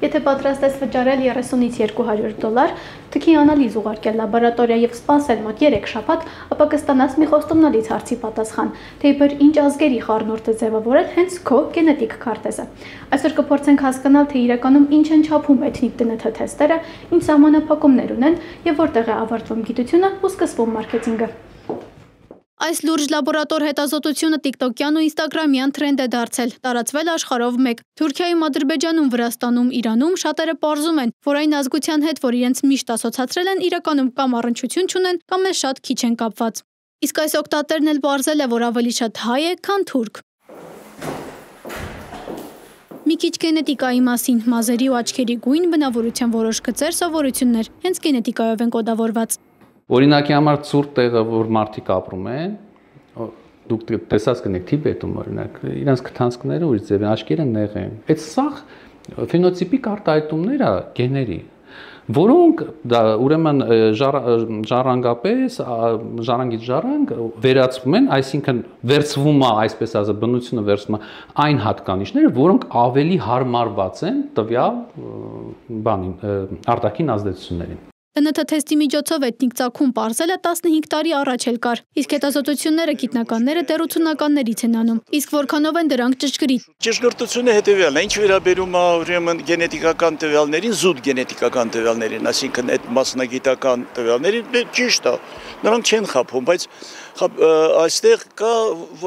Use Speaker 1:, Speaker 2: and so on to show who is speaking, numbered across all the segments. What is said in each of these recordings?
Speaker 1: Եթե պատրաստ ես վճարել 30-ից 200 դոլար, թքի անալիզ ուղարկել լաբորատորիա եւ սպասել մոտ 3 շաբաթ, ապա կստանաս մի խոստումնալից հարցի պատասխան, թե իբր ինչ ազգերի խառնուրդ է ձևավորել հենց քո գենետիկ քարտեզը։ Այսօր կփորձենք հասկանալ, թե իրականում ինչ են չափում էթնիկ ԴՆԹ թեստերը, ինչ սահմանափակումներ ունեն եւ որտեղ է ավարտվում գիտությունը ու սկսվում մարքեթինգը։ Այս լուրջ լաբորատոր հետազոտությունը տիկտոկյան ու ինստագրամյան թրենդ է դարձել, տարածվել աշխարհով մեկ։ Թուրքիայում, Ադրբեջանում, Վրաստանում, Իրանում շատերը պարզում են, որ այն ազգության հետ, որ իրենց միշտ ասոցացրել են, իրականում կամ առնչություն չունեն, կամ էլ շատ քիչ են կապված։ Իսկ այս օգտատերն էլ պարզել է, որ ավելի շատ հայ է, քան թուրք։ Մի քիչ գենետիկայի մասին, մազերի ու աչքերի գույն, բնավորության որոշ գծեր, սովորություններ, հենց գենետիկայով են կոդավորված։
Speaker 2: Օրինակի համար ցուրտ տեղը, որ մարդիկ ապրում են, դուք տեսած կնեք Թիբետում, օրինակ, իրենց քթանցքները ուրիշ ձև են, աչքերը նեղ են։ Այդ սաղ ֆենոտիպիկ արտահայտումներ է գեների, որոնք ուրեմն ժառանգապես, ժառանգից ժառանգ վերածվում են, այսինքն վերցվում է, այսպես ասած, բնությունը վերցվում է այն հատկանիշները, որոնք ավելի հարմարված են տվյալ բանին, արտաքին ազդեցություններին։
Speaker 1: ԴՆԹ թեստի միջոցով էթնիկ ծագում պարզելը 15 տարի առաջ էլ կար, իսկ հետազոտությունները գիտնականները դեռ 80-ականներից են անում, իսկ որքանով են դրանք ճշգրիտ։
Speaker 3: Ճշգրտությունը հետևյալն է, ինչ վերաբերում է ուրեմն գենետիկական տվյալներին, զուտ գենետիկական տվյալներին, այսինքն այդ մասնագիտական տվյալներին, ճիշտ է, նրանք չեն խաբում, բայց այստեղ կա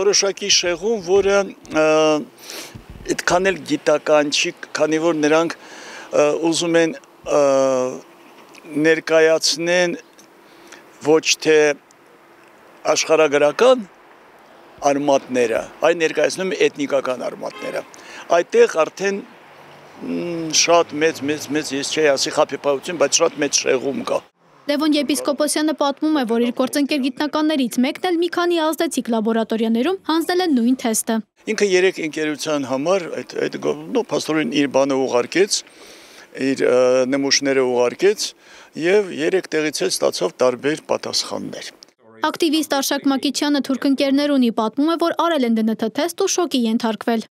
Speaker 3: որոշակի շեղում, որը այդքան էլ գիտական չի, քանի որ նրանք ուզում են ներկայացնեն ոչ թե աշխարհագրական արմատները, այլ ներկայացնում էթնիկական արմատները։ Այդտեղ արդեն շատ մեծ ես չէի ասի խաբեբայություն, բայց շատ մեծ շեղում կա։
Speaker 1: Լևոն Եպիսկոպոսյանը պատմում է, որ իր գործընկեր գիտնականներից մեկն էլ մի քանի ազդեցիկ լաբորատորիաներում հանձնել է նույն թեստը։
Speaker 3: Ինքը 3 ընկերության համար այդ փաստորեն իր բանը ուղարկեց, իր նմուշները ուղարկեց և 3 տեղից էլ ստացավ տարբեր պատասխաններ։
Speaker 1: Ակտիվիստ Արշակ Մակիչյանը թուրք ընկերներ ունի, պատմում է, որ արել են ԴՆԹ թեստ ու շոկի ենթարկվել։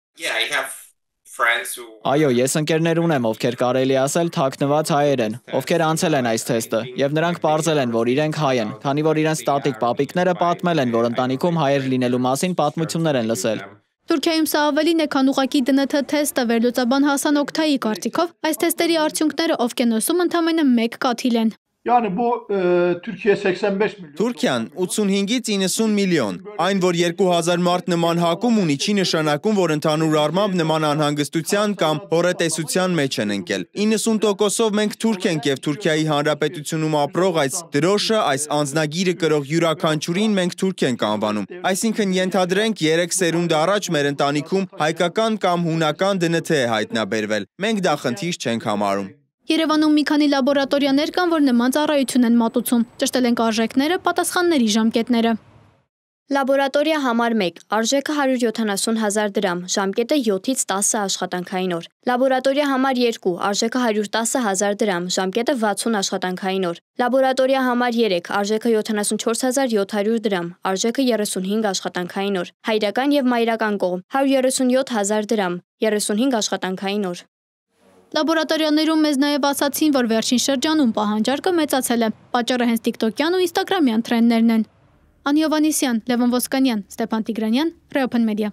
Speaker 4: Այո, ես ընկերներ ունեմ, ովքեր կարելի ասել թաքնված հայեր են, ովքեր անցել են այս թեստը, և նրանք պարզել են, որ իրենք հայ են, քանի որ իրենց տատիկ պապիկները պատմել են, որ ընտանիքում հայեր լինելու մասին պատմություններ են լսել։
Speaker 1: Թուրքիայում սա ավելին է, քան ուղղակի ԴՆԹ թեստը, վերլուծաբան Հասան Օքթայի կարծիքով, այս թեստերի արդյունքները Օվկիանոսում ընդամենը 1 կաթիլ են։
Speaker 5: Թուրքիան 85-ից 90 միլիոն, այն, որ 2000 մարդ նման հակում ունի, չի նշանակում, որ ընդհանուր առմամբ նման անհանգստության կամ հոռետեսության մեջ են ընկել։ 90%-ով մենք թուրք ենք և Թուրքիայի Հանրապետությունում ապրող այս դրոշը, այս անձնագիրը կրող յուրաքանչյուրին մենք թուրք ենք անվանում։ Այսինքն ենթադրենք 3 սերունդ առաջ մեր ընտանիքում հայկական կամ հունական ԴՆԹ է հայտնաբերվել։ Մենք դա խնդիր չենք համարում։
Speaker 1: Երևանում մի քանի լաբորատորիաներ կան, որ նման ծառայություն են մատուցում, ճշտել են արժեքները, պատասխանների ժամկետները։ Լաբորատորիա համար 1, արժեքը 170,000 դրամ, ժամկետը 7-ից 10 աշխատանքային օր։ Լաբորատորիա համար 2, արժեքը 110,000 դրամ, ժամկետը 60 աշխատանքային օր։ Լաբորատորիա համար 3, արժեքը 74,700 դրամ, արժեքը 35 աշխատանքային օր։ Հայրական և մայրական կողմ 137,000 դրամ, 35 աշխատանքային օր։ Լաբորատորիաներում մեզ նաև ասացին, որ վերջին շրջանում պահանջարկը մեծացել է, պատճառը հենց տիկտոկյան ու ինստագրամյան թրենդներն են։ Անի Հովհաննիսյան, Լևոն Ոսկանյան, Ստեփան Տիգրանյան, Reopen Media։